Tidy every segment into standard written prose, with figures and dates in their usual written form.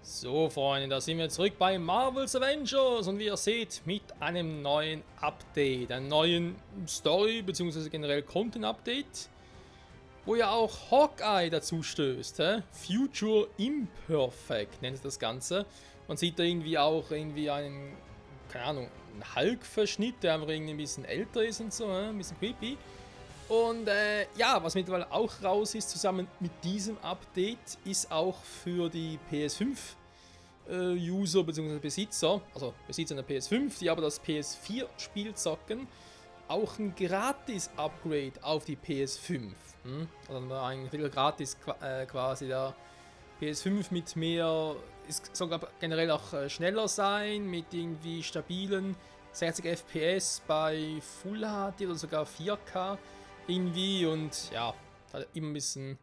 So, Freunde, da sind wir zurück bei Marvel's Avengers und wie ihr seht, mit einem neuen Update, einem neuen Story- bzw. generell Content-Update, wo ja auch Hawkeye dazu stößt. Future Imperfect nennt es das Ganze. Man sieht da irgendwie auch einen, keine Ahnung, einen Hulk-Verschnitt, der einfach irgendwie ein bisschen älter ist und so, ein bisschen creepy. Und ja, was mittlerweile auch raus ist, zusammen mit diesem Update, ist auch für die PS5 User bzw. Besitzer, also Besitzer einer PS5, die aber das PS4-Spiel zocken, auch ein Gratis-Upgrade auf die PS5. Also eigentlich wieder gratis quasi der PS5 mit mehr, es soll generell auch schneller sein, mit irgendwie stabilen 60 FPS bei Full HD oder sogar 4K irgendwie und ja, immer ein bisschen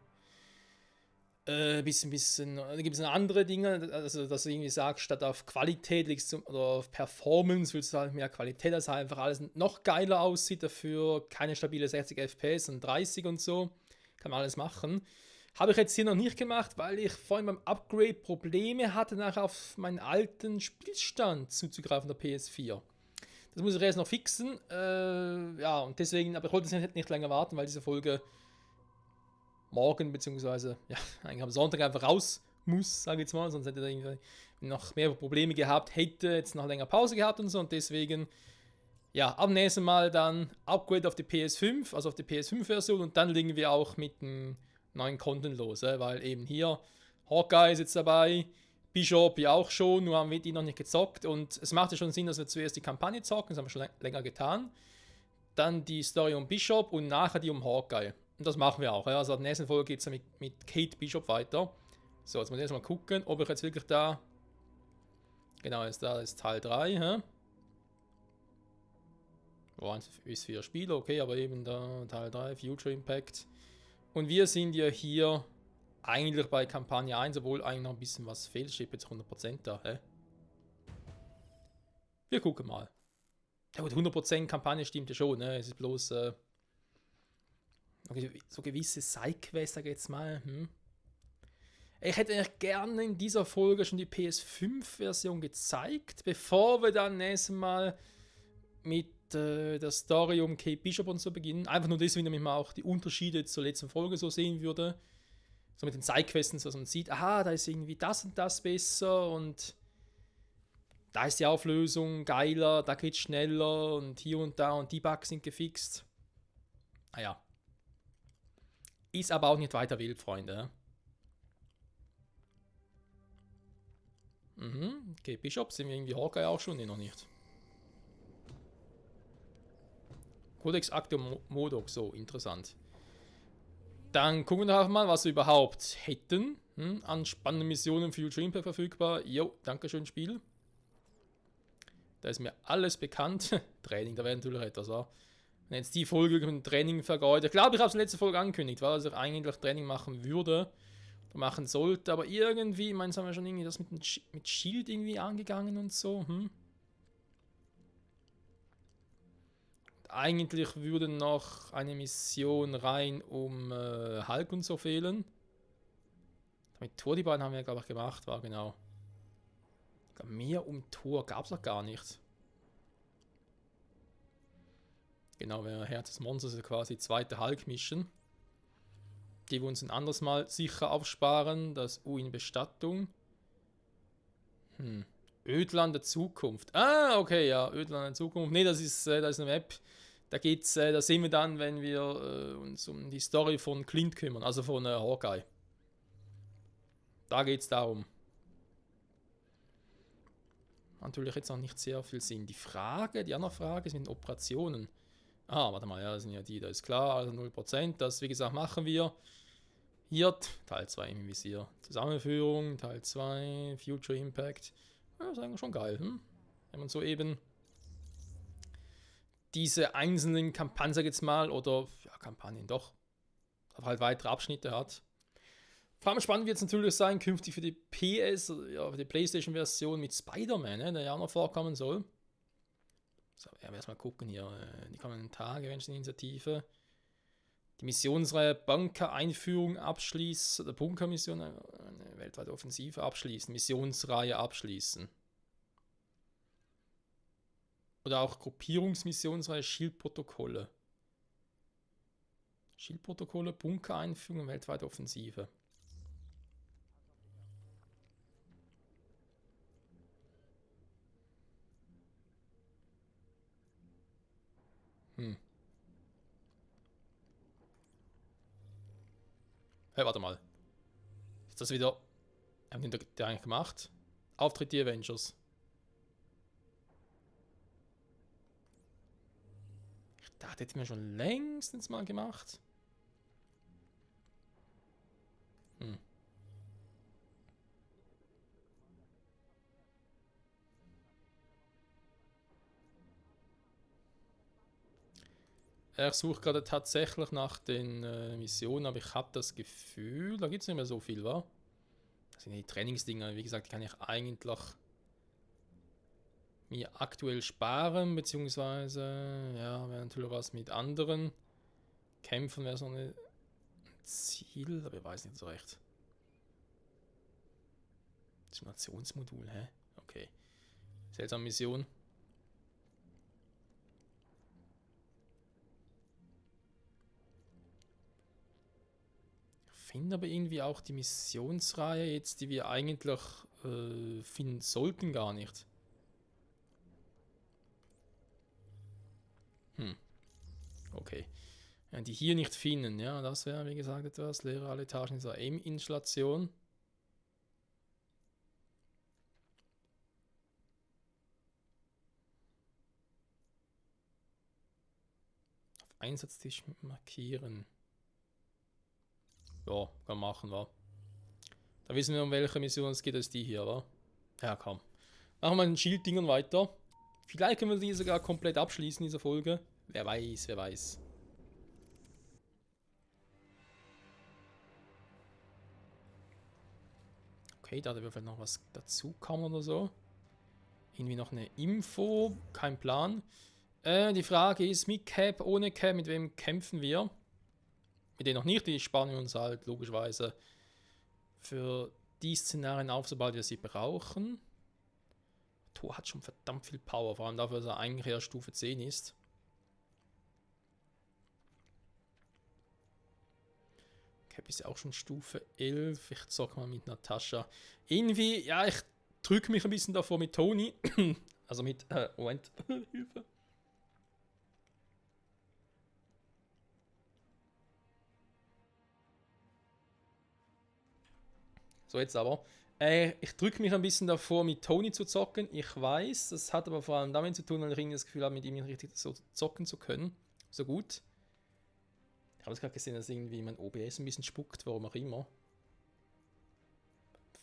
da gibt es andere Dinge, also dass du irgendwie sagst, statt auf Qualität legst du, oder auf Performance willst du halt mehr Qualität, dass halt einfach alles noch geiler aussieht, dafür keine stabile 60 FPS und 30 und so, kann man alles machen. Habe ich jetzt hier noch nicht gemacht, weil ich vorhin beim Upgrade Probleme hatte, nachher auf meinen alten Spielstand zuzugreifen, der PS4. Das muss ich erst noch fixen, ja, und deswegen, aber ich wollte es nicht länger warten, weil diese Folge morgen, beziehungsweise ja, eigentlich am Sonntag einfach raus muss, sage ich jetzt mal, sonst hätte er irgendwie noch mehr Probleme gehabt, hätte jetzt noch länger Pause gehabt und so und deswegen, ja, am nächsten Mal dann Upgrade auf die PS5, also auf die PS5-Version und dann legen wir auch mit dem neuen Content los, weil eben hier Hawkeye ist jetzt dabei, Bishop ja auch schon, nur haben wir die noch nicht gezockt und es macht ja schon Sinn, dass wir zuerst die Kampagne zocken, das haben wir schon länger getan, dann die Story um Bishop und nachher die um Hawkeye. Und das machen wir auch. Ja. Also in der nächsten Folge geht es dann mit Kate Bishop weiter. So, jetzt muss ich erstmal gucken, ob ich jetzt wirklich da. Genau, da ist Teil 3. Hä? Oh, 1 bis 4 Spiele, okay, aber eben da Teil 3, Future Impact. Und wir sind ja hier eigentlich bei Kampagne 1, obwohl eigentlich noch ein bisschen was fehlt. Steht jetzt 100% da. Hä? Wir gucken mal. Ja gut, 100% Kampagne stimmt ja schon. Ne? Es ist bloß so gewisse Sidequests, sag ich jetzt mal. Ich hätte eigentlich gerne in dieser Folge schon die PS5-Version gezeigt, bevor wir dann nächstes Mal mit der Story um Kate Bishop und so beginnen. Einfach nur deswegen, damit man auch die Unterschiede zur letzten Folge so sehen würde. So mit den Sidequests, dass man sieht, aha, da ist irgendwie das und das besser und da ist die Auflösung geiler, da geht's schneller und hier und da und die Bugs sind gefixt. Naja. Ist aber auch nicht weiter wild, Freunde. Okay, Bishop sind wir irgendwie Hawkeye auch schon? Ne, noch nicht. Codex Actum Modoc, so, interessant. Dann gucken wir doch mal, was wir überhaupt hätten. An spannenden Missionen für Future Impact verfügbar. Jo, dankeschön, Spiel. Da ist mir alles bekannt. Training, da wäre natürlich etwas, wa? Wenn jetzt die Folge mit dem Training vergeudet. Ich glaube, ich habe es in der letzten Folge angekündigt, weil ich eigentlich Training machen würde. Machen sollte, aber irgendwie, ich meine, haben wir schon irgendwie das mit Shield irgendwie angegangen und so. Eigentlich würde noch eine Mission rein um Hulk und so fehlen. Mit Tor die beiden haben wir, glaube ich, gemacht, war genau. Mehr um Tor gab es noch gar nicht. Genau, wäre Herz des Monsters ist quasi zweite Hulk-Mission. Die wir uns ein anderes Mal sicher aufsparen. Das U in Bestattung. Ödland der Zukunft. Ah, okay, ja, Ödland der Zukunft. Ne, das ist eine Map. Da sehen wir dann, wenn wir uns um die Story von Clint kümmern, also von Hawkeye. Da geht es darum. Natürlich jetzt noch nicht sehr viel Sinn. Die andere Frage ist mit den Operationen. Ah, warte mal, ja, das sind ja die, da ist klar, also 0%. Das, wie gesagt, machen wir. Hier, Teil 2 im Visier. Zusammenführung, Teil 2, Future Impact. Ja, das ist eigentlich schon geil, Wenn man so eben diese einzelnen Kampagnen, sag ich jetzt mal, oder ja, Kampagnen doch, aber halt weitere Abschnitte hat. Vor allem spannend wird es natürlich sein, künftig für die PS, ja, für die PlayStation-Version mit Spider-Man, der ja auch noch vorkommen soll. So, ja, erstmal gucken hier, die kommenden Tage, Initiative. Die Missionsreihe Bunker-Einführung abschließen, oder Bunker-Mission, eine weltweite Offensive abschließen, Missionsreihe abschließen. Oder auch Gruppierungsmissionsreihe Schildprotokolle. Schildprotokolle, Bunker-Einführung, weltweite Offensive. Hey, warte mal. Ist das wieder... Haben die der eigentlich gemacht? Auftritt die Avengers. Ich dachte, hätten wir schon längstens mal gemacht. Ich suche gerade tatsächlich nach den Missionen, aber ich habe das Gefühl, da gibt es nicht mehr so viel, wa? Das sind die Trainingsdinger, wie gesagt, die kann ich eigentlich mir aktuell sparen, beziehungsweise, ja, wäre natürlich was mit anderen. Kämpfen wäre so ein Ziel, aber ich weiß nicht so recht. Simulationsmodul, hä? Okay. Seltsame Mission. Ich finde aber irgendwie auch die Missionsreihe jetzt, die wir eigentlich finden sollten, gar nicht. Okay. Wenn die hier nicht finden, ja, das wäre wie gesagt etwas. Leere alle Etagen dieser AIM-Installation. Auf Einsatztisch markieren. Ja, kann machen, wa? Da wissen wir, um welche Mission es geht, als die hier, wa? Ja, komm. Machen wir den Shield-Dingern weiter. Vielleicht können wir die sogar komplett abschließen, diese Folge. Wer weiß, wer weiß. Okay, da wird vielleicht noch was dazu kommen oder so. Irgendwie noch eine Info, kein Plan. Die Frage ist, mit Cap, ohne Cap, mit wem kämpfen wir? Mit denen noch nicht, die sparen wir uns halt logischerweise für die Szenarien auf, sobald wir sie brauchen. Thor hat schon verdammt viel Power, vor allem dafür, dass er eigentlich eher Stufe 10 ist. Cap ist ja auch schon Stufe 11. Ich zocke mal mit Natascha. Irgendwie, ja, ich drücke mich ein bisschen davor mit Tony. Also mit, Moment, Hilfe. So, jetzt aber. Ich drücke mich ein bisschen davor, mit Tony zu zocken. Ich weiß, das hat aber vor allem damit zu tun, weil ich irgendwie das Gefühl habe, mit ihm nicht richtig so zocken zu können. So gut. Ich habe es gerade gesehen, dass irgendwie mein OBS ein bisschen spuckt, warum auch immer.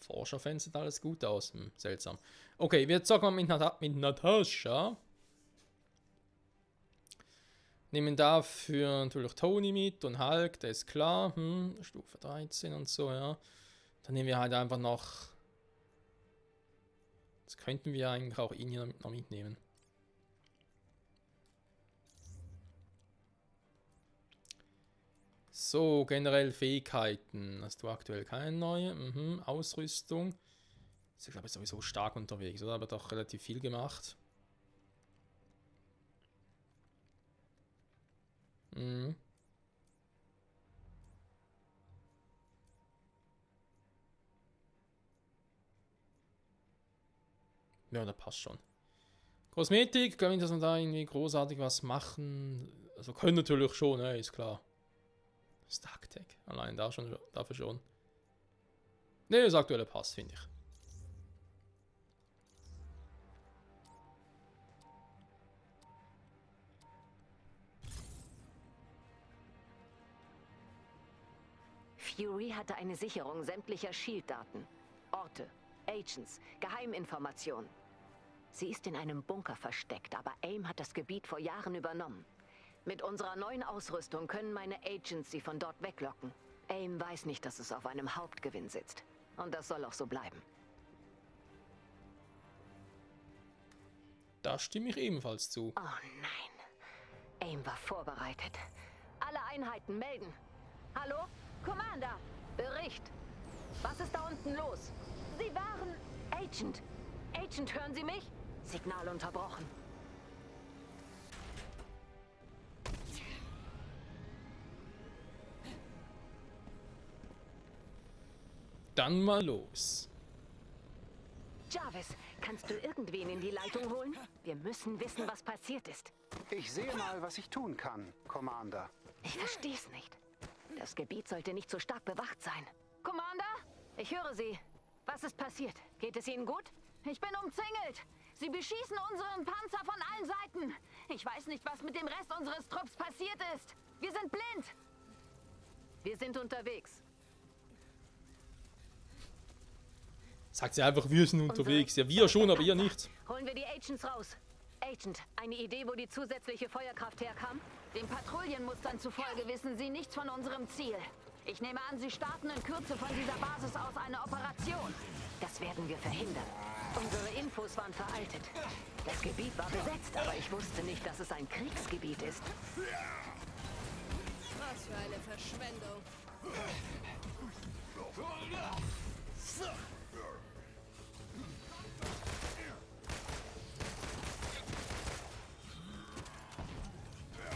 Forscherfans sieht alles gut aus. Seltsam. Okay, wir zocken mal mit Natascha. Nehmen dafür natürlich Tony mit und Hulk, der ist klar. Stufe 13 und so, ja. Dann nehmen wir halt einfach noch... Jetzt könnten wir eigentlich auch ihn hier noch mitnehmen. So, generell Fähigkeiten. Hast du aktuell keine neue? Ausrüstung. Ist ja, glaube ich, sowieso stark unterwegs, oder? Aber doch relativ viel gemacht. Ja, das passt schon. Kosmetik, glaube ich, dass wir da irgendwie großartig was machen. Also können natürlich schon, ne, ist klar. StarkTech, allein da schon, dafür schon. Ne, das aktuelle passt, finde ich. Fury hatte eine Sicherung sämtlicher Shield-Daten. Orte, Agents, Geheiminformationen. Sie ist in einem Bunker versteckt, aber AIM hat das Gebiet vor Jahren übernommen. Mit unserer neuen Ausrüstung können meine Agents sie von dort weglocken. AIM weiß nicht, dass es auf einem Hauptgewinn sitzt. Und das soll auch so bleiben. Da stimme ich ebenfalls zu. Oh nein. AIM war vorbereitet. Alle Einheiten melden. Hallo? Commander! Bericht! Was ist da unten los? Sie waren... Agent! Agent, hören Sie mich? Signal unterbrochen. Dann mal los. Jarvis, kannst du irgendwen in die Leitung holen? Wir müssen wissen, was passiert ist. Ich sehe mal, was ich tun kann, Commander. Ich versteh's nicht. Das Gebiet sollte nicht so stark bewacht sein. Commander? Ich höre Sie. Was ist passiert? Geht es Ihnen gut? Ich bin umzingelt. Sie beschießen unseren Panzer von allen Seiten. Ich weiß nicht, was mit dem Rest unseres Trupps passiert ist. Wir sind blind. Wir sind unterwegs. Sagt sie einfach, wir sind unterwegs. Ja, wir schon, aber ihr nicht. Holen wir die Agents raus. Agent, eine Idee, wo die zusätzliche Feuerkraft herkam? Den Patrouillenmustern zufolge wissen Sie nichts von unserem Ziel. Ich nehme an, Sie starten in Kürze von dieser Basis aus eine Operation. Das werden wir verhindern. Unsere Infos waren veraltet. Das Gebiet war besetzt, aber ich wusste nicht, dass es ein Kriegsgebiet ist. Was für eine Verschwendung.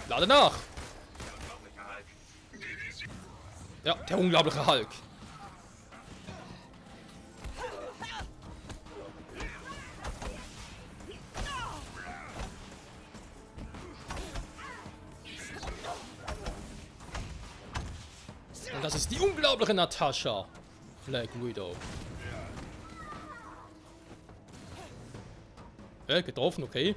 Lade nach! Ja, der unglaubliche Hulk. Und das ist die unglaubliche Natascha. Black Widow. Getroffen, okay.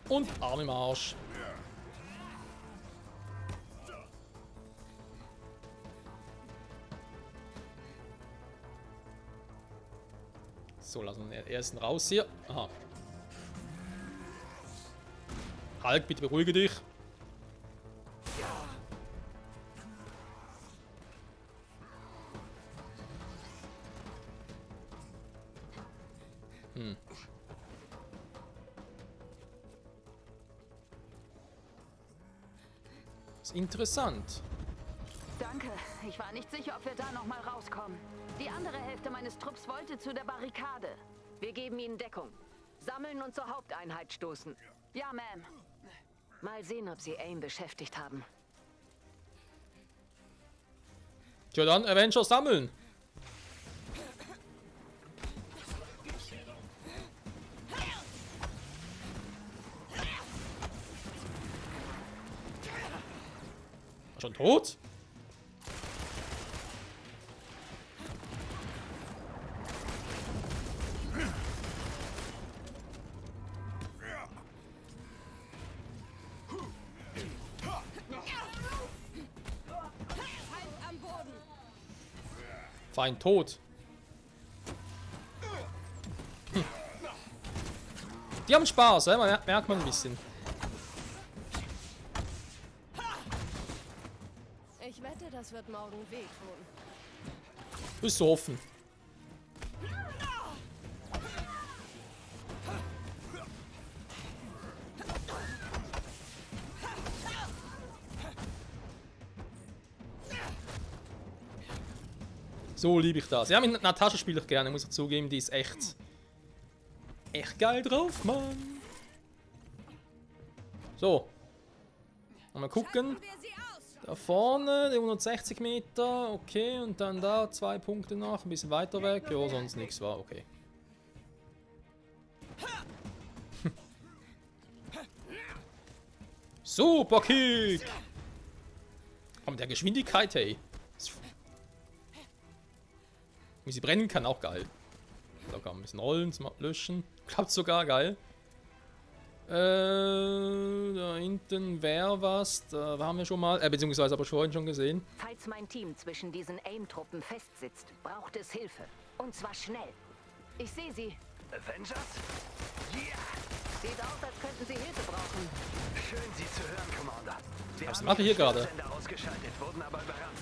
Und Arm im Arsch. So, lassen wir den ersten raus hier. Aha. Hulk, bitte beruhige dich. Ist interessant. Danke. Ich war nicht sicher, ob wir da noch mal rauskommen. Die andere Hälfte meines Trupps wollte zu der Barrikade. Wir geben ihnen Deckung. Sammeln und zur Haupteinheit stoßen. Ja, Ma'am. Mal sehen, ob sie AIM beschäftigt haben. Tja dann, Avengers sammeln. Schon tot? Feind am Boden. Feind tot. Die haben Spaß, merkt man ein bisschen. Ich wette, das wird morgen wehtun. Ist so offen. So liebe ich das. Ja, mit Natascha spiele ich gerne, muss ich zugeben. Die ist echt geil drauf, Mann. So. Mal gucken. Wir sie aus. Da vorne, die 160 Meter, okay, und dann da 2 Punkte noch, ein bisschen weiter weg, ja, sonst nichts war, okay. Super Kick! Aber mit der Geschwindigkeit, hey. Wie sie brennen kann, auch geil. Da kann man ein bisschen rollen, zum Löschen. Klappt sogar, geil. Da hinten wäre was. Da haben wir schon mal, beziehungsweise aber vorhin schon gesehen. Falls mein Team zwischen diesen AIM-Truppen festsitzt, braucht es Hilfe. Und zwar schnell. Ich sehe sie. Avengers? Yeah! Sieht aus, als könnten sie Hilfe brauchen. Schön, Sie zu hören, Commander. Wir Was haben macht ihr hier die gerade? Sender ausgeschaltet, wurden aber überrannt.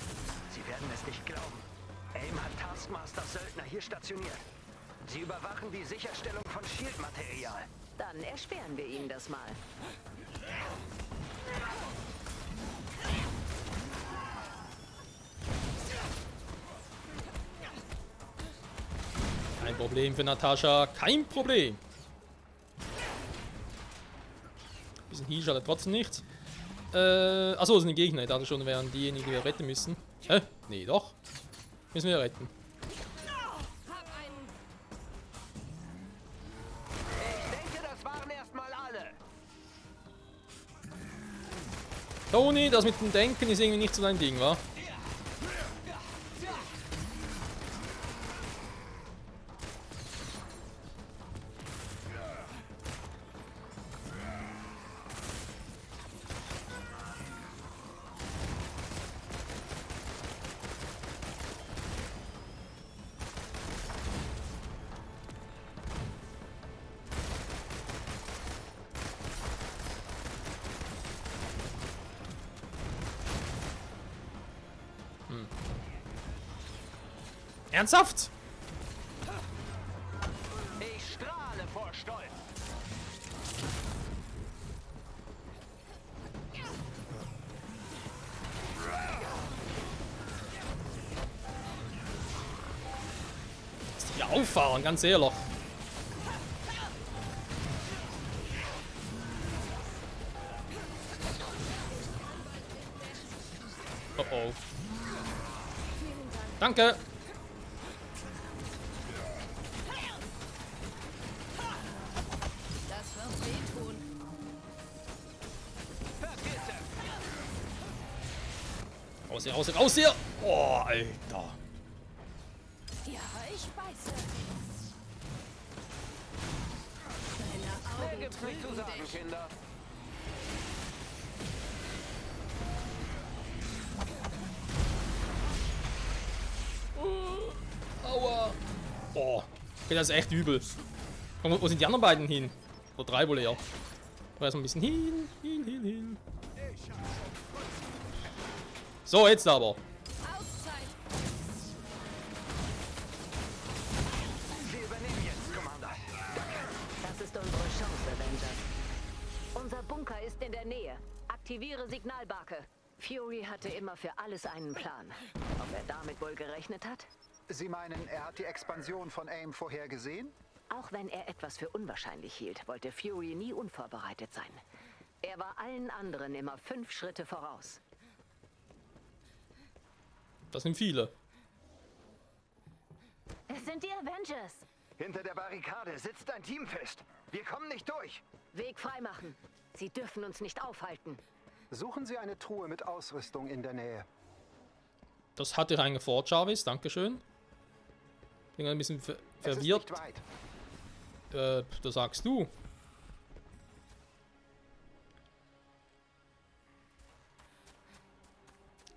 Sie werden es nicht glauben. AIM hat Taskmasters Söldner hier stationiert. Sie überwachen die Sicherstellung von Shield-Material. Dann erschweren wir ihnen das mal. Kein Problem für Natascha, kein Problem. Bisschen Heal schadet trotzdem nichts. Achso, das sind die Gegner. Ich dachte schon, wären diejenigen, die wir retten müssen. Hä? Nee, doch. Müssen wir retten. Hab einen. Ich denke, das waren erstmal alle. Tony, das mit dem Denken ist irgendwie nicht so dein Ding, wa? Ernsthaft? Ich strahle vor Stolz. Lass dich auffahren, ganz ehrlich. Oh oh. Danke. Das wird wehtun. Raus hier, raus hier, raus hier! Oh, Alter. Ja, ich beiße. Deine Mehr Augen gibt's nicht zu trügen sagen, dich. Kinder. Aua. Oh, okay, das ist echt übel. Komm, wo sind die anderen beiden hin? Oder drei wohl eher. Erstmal ein bisschen hin. So, jetzt aber. Auszeit. Wir übernehmen jetzt, Commander. Das ist unsere Chance, Avengers. Unser Bunker ist in der Nähe. Aktiviere Signalbarke. Fury hatte immer für alles einen Plan. Ob er damit wohl gerechnet hat? Sie meinen, er hat die Expansion von AIM vorhergesehen? Auch wenn er etwas für unwahrscheinlich hielt, wollte Fury nie unvorbereitet sein. Er war allen anderen immer 5 Schritte voraus. Das sind viele. Es sind die Avengers. Hinter der Barrikade sitzt ein Team fest. Wir kommen nicht durch. Weg freimachen. Sie dürfen uns nicht aufhalten. Suchen Sie eine Truhe mit Ausrüstung in der Nähe. Das hatte reingefordert, Jarvis. Dankeschön. Bin ein bisschen Es verwirrt. ist nicht weit. Das sagst du.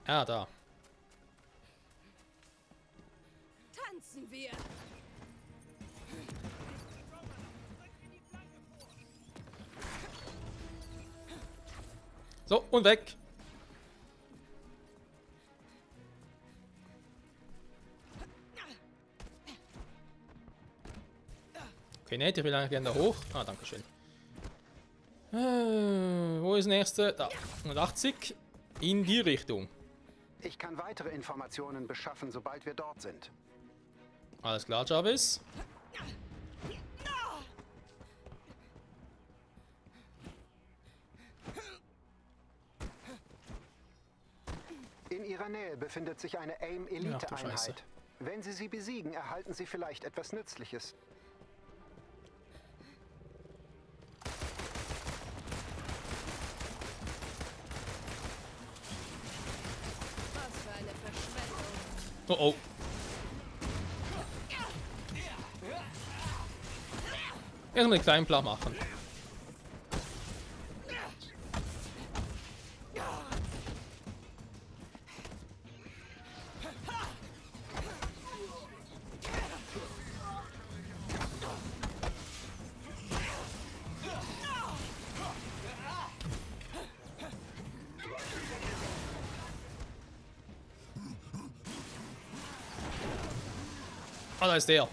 Ah, da. Tanzen wir. So, und weg. Okay, nett, ich will eigentlich gerne da hoch. Ah, danke schön. Wo ist das nächste? Da, 180. In die Richtung. Ich kann weitere Informationen beschaffen, sobald wir dort sind. Alles klar, Jarvis. In Ihrer Nähe befindet sich eine Ach du Scheiße. AIM-Elite-Einheit. Wenn Sie sie besiegen, erhalten Sie vielleicht etwas Nützliches. Was für eine Verschwendung. Oh oh. Erstmal einen kleinen Plan machen. Ah, da ist der.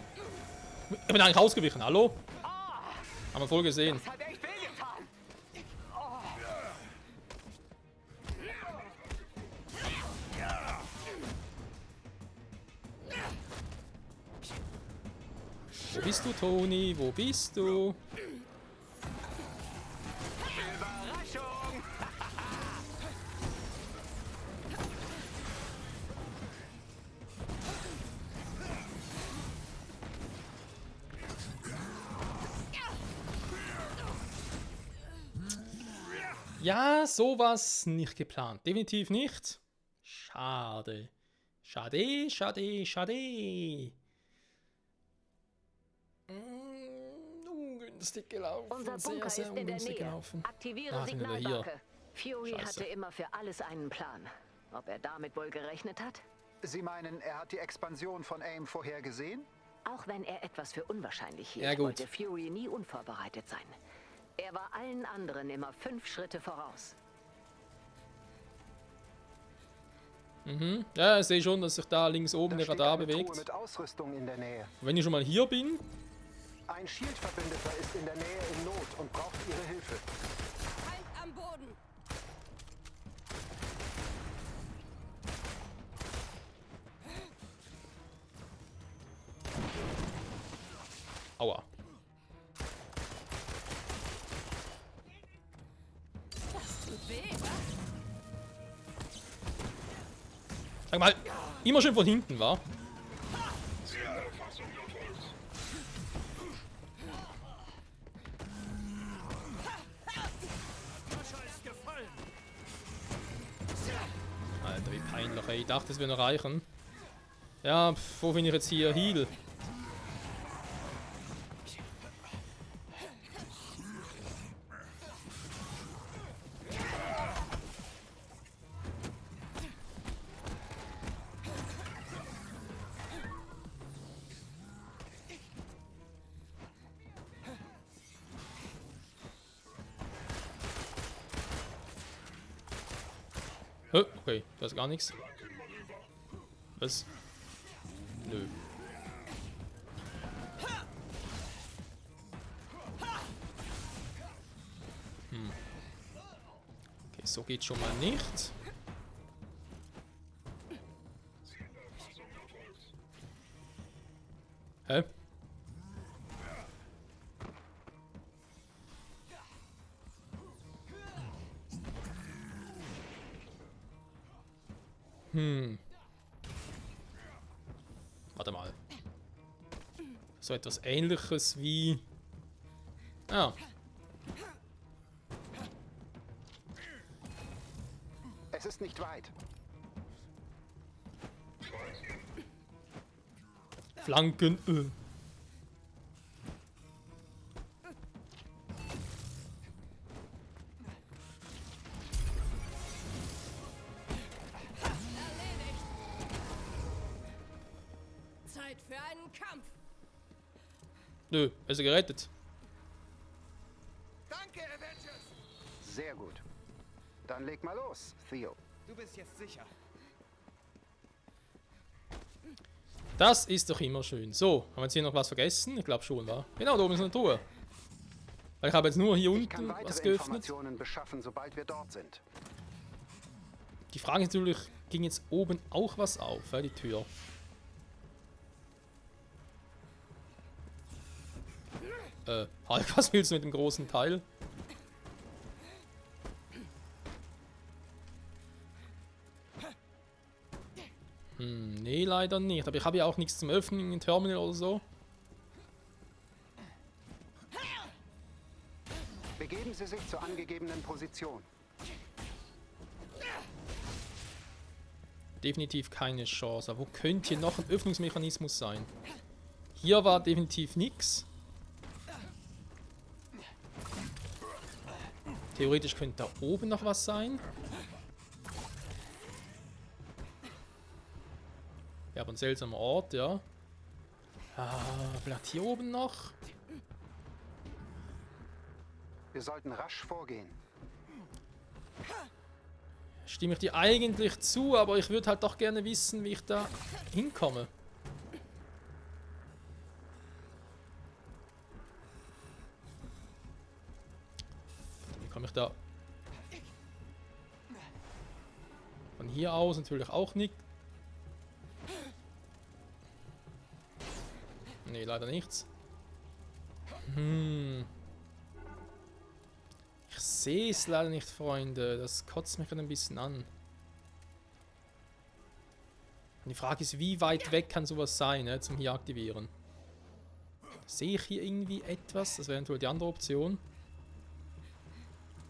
Ich bin eigentlich ausgewichen, hallo? Haben wir voll gesehen. Das hat echt wehgetan. Wo bist du, Toni? Wo bist du? Überraschung. Ja, sowas nicht geplant. Definitiv nicht. Schade. Schade, schade, schade. Ungünstig gelaufen. Unser Sehr, Bunker sehr ist in der ungünstig Nähe. gelaufen. Aktiviere Ah, sind wir wieder hier. Signalbarke. Fury Scheiße. hatte immer für alles einen Plan. Ob er damit wohl gerechnet hat? Sie meinen, er hat die Expansion von AIM vorhergesehen? Auch wenn er etwas für unwahrscheinlich hielt, Ja, gut. wollte Fury nie unvorbereitet sein. Er war allen anderen immer 5 Schritte voraus. Mhm. Ja, ich sehe schon, dass sich da links oben der Da steht Radar eine Truhe bewegt. mit Ausrüstung in der Nähe. Und wenn ich schon mal hier bin, Ein Shield-Verbündeter ist in der Nähe in Not und braucht Ihre Hilfe. Feind am Boden. aua. Das tut weh, was? Sag mal, immer schön von hinten, wa? Alter, wie peinlich, ey. Ich dachte, es würde noch reichen. Ja, wo bin ich jetzt hier? Heal. Okay, da ist gar nichts. Was? Nö. Okay, so geht schon mal nicht. Hä? Warte mal. So etwas Ähnliches wie... Ah, Es ist nicht weit. Flanken. Erledigt. Zeit für einen Kampf. Nö, ist er gerettet. Danke, Avengers! Sehr gut. Dann leg mal los, Theo. Du bist jetzt sicher. Das ist doch immer schön. So, haben wir jetzt hier noch was vergessen? Ich glaube schon, wa? Genau, da oben ist eine Truhe. Weil ich habe jetzt nur hier Ich kann unten was weitere geöffnet. Informationen beschaffen, sobald wir dort sind. Die Frage ist natürlich, ging jetzt oben auch was auf, die Tür? Hulk, was willst du mit dem großen Teil? Nee, leider nicht. Aber ich habe ja auch nichts zum Öffnen im Terminal oder so. Begeben Sie sich zur angegebenen Position. Definitiv keine Chance. Aber wo könnte hier noch ein Öffnungsmechanismus sein? Hier war definitiv nichts. Theoretisch könnte da oben noch was sein. Ja, aber ein seltsamer Ort, ja. Vielleicht hier oben noch. Wir sollten rasch vorgehen. Stimme ich dir eigentlich zu, aber ich würde halt doch gerne wissen, wie ich da hinkomme. ich da... Von hier aus natürlich auch nicht. Nee, leider nichts. Ich sehe es leider nicht, Freunde. Das kotzt mich gerade ein bisschen an. Und die Frage ist, wie weit weg kann sowas sein, ne, zum hier aktivieren? Sehe ich hier irgendwie etwas? Das wäre eventuell die andere Option.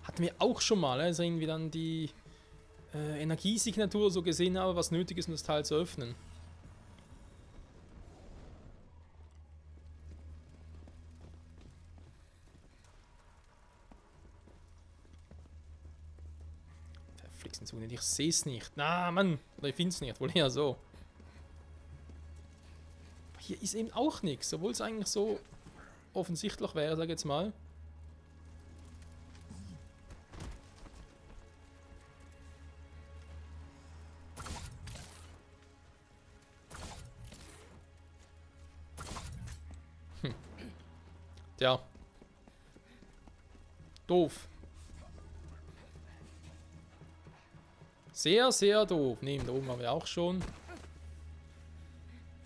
Hatten wir auch schon mal, also irgendwie dann die Energiesignatur so gesehen habe, was nötig ist, um das Teil zu öffnen. Verflixen zu nicht, ich sehe es nicht. Na, Mann! Oder ich finde es nicht, wohl eher so. Hier ist eben auch nichts, obwohl es eigentlich so offensichtlich wäre, sag ich jetzt mal. Tja. Doof. Sehr, sehr doof. Nehmen, da oben haben wir auch schon.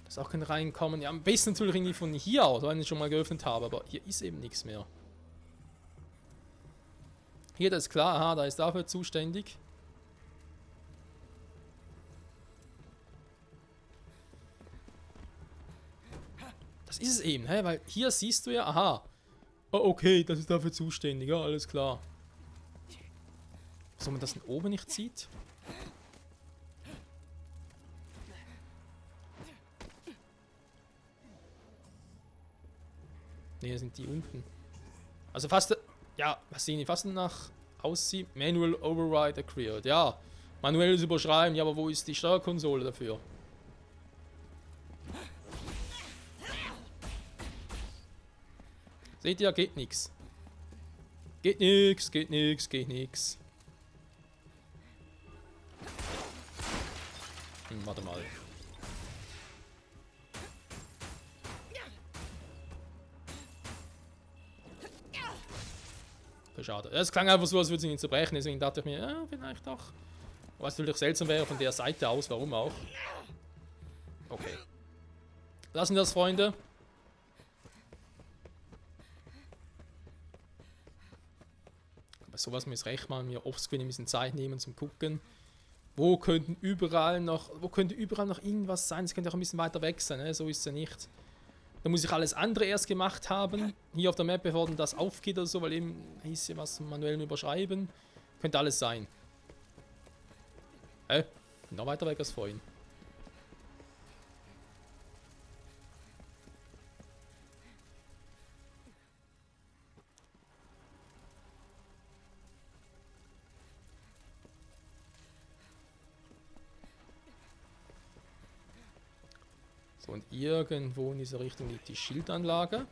Das auch kann reinkommen. Ja, am besten natürlich irgendwie von hier aus, wenn ich schon mal geöffnet habe. Aber hier ist eben nichts mehr. Hier, das ist klar. Aha, da ist dafür zuständig. Das ist es eben, hä? Weil hier siehst du ja, aha. Oh, okay, das ist dafür zuständig, ja, alles klar. Wieso man das von oben nicht sieht? Ne, sind die unten. Also fast, ja, was sehen die fast nach aussieht? Manual Override Acquired, ja. Manuelles Überschreiben, ja, aber wo ist die Steuerkonsole dafür? Seht ihr, geht nix. Geht nix, geht nix, geht nix. Warte mal. Schade. Es klang einfach so, als würde es ihn zerbrechen, deswegen dachte ich mir, ja, vielleicht doch. Was natürlich seltsam wäre von der Seite aus, warum auch. Okay. Lassen wir das, Freunde. Bei sowas muss ich recht mal mir offscreen ein bisschen Zeit nehmen zum Gucken. Wo könnte überall noch irgendwas sein? Es könnte auch ein bisschen weiter weg sein, ne? So ist es ja nicht. Da muss ich alles andere erst gemacht haben, hier auf der Map, bevor dann das aufgeht oder so, weil eben hieß ja was zum manuellen Überschreiben. Könnte alles sein. Noch weiter weg als vorhin. So, und irgendwo in dieser Richtung liegt die Schildanlage.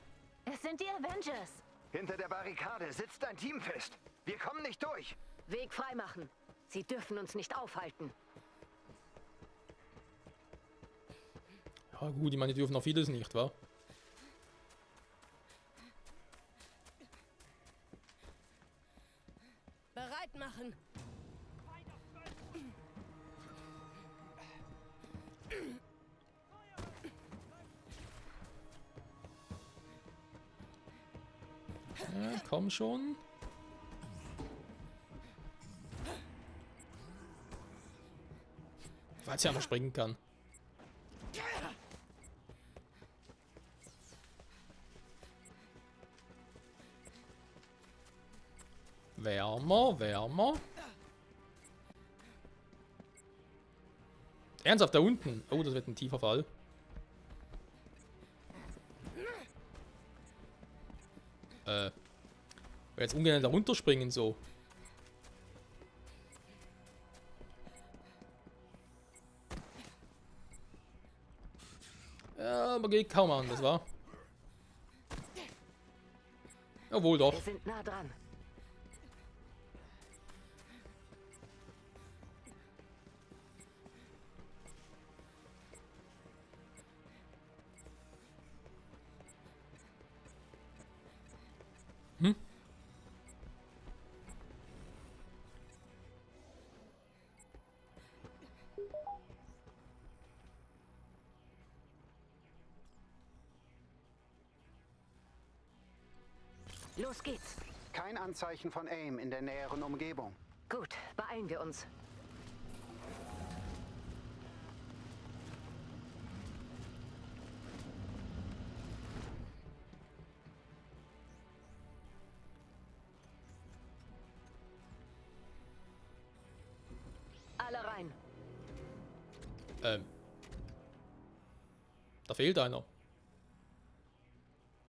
Es sind die Avengers. Hinter der Barrikade sitzt ein Team fest. Wir kommen nicht durch. Weg freimachen. Sie dürfen uns nicht aufhalten. Ja gut, ich meine, die dürfen auch vieles nicht, wa? Bereit machen. Ja, komm schon. Falls ich einfach springen kann. Wärmer, wärmer. Ernsthaft, da unten. Oh, das wird ein tiefer Fall. Ich will jetzt ungern da runterspringen so. Ja, aber geht kaum an, das war. Jawohl doch. Wir sind nah dran. Los geht's. Kein Anzeichen von AIM in der näheren Umgebung. Gut, beeilen wir uns. Alle rein. Da fehlt einer.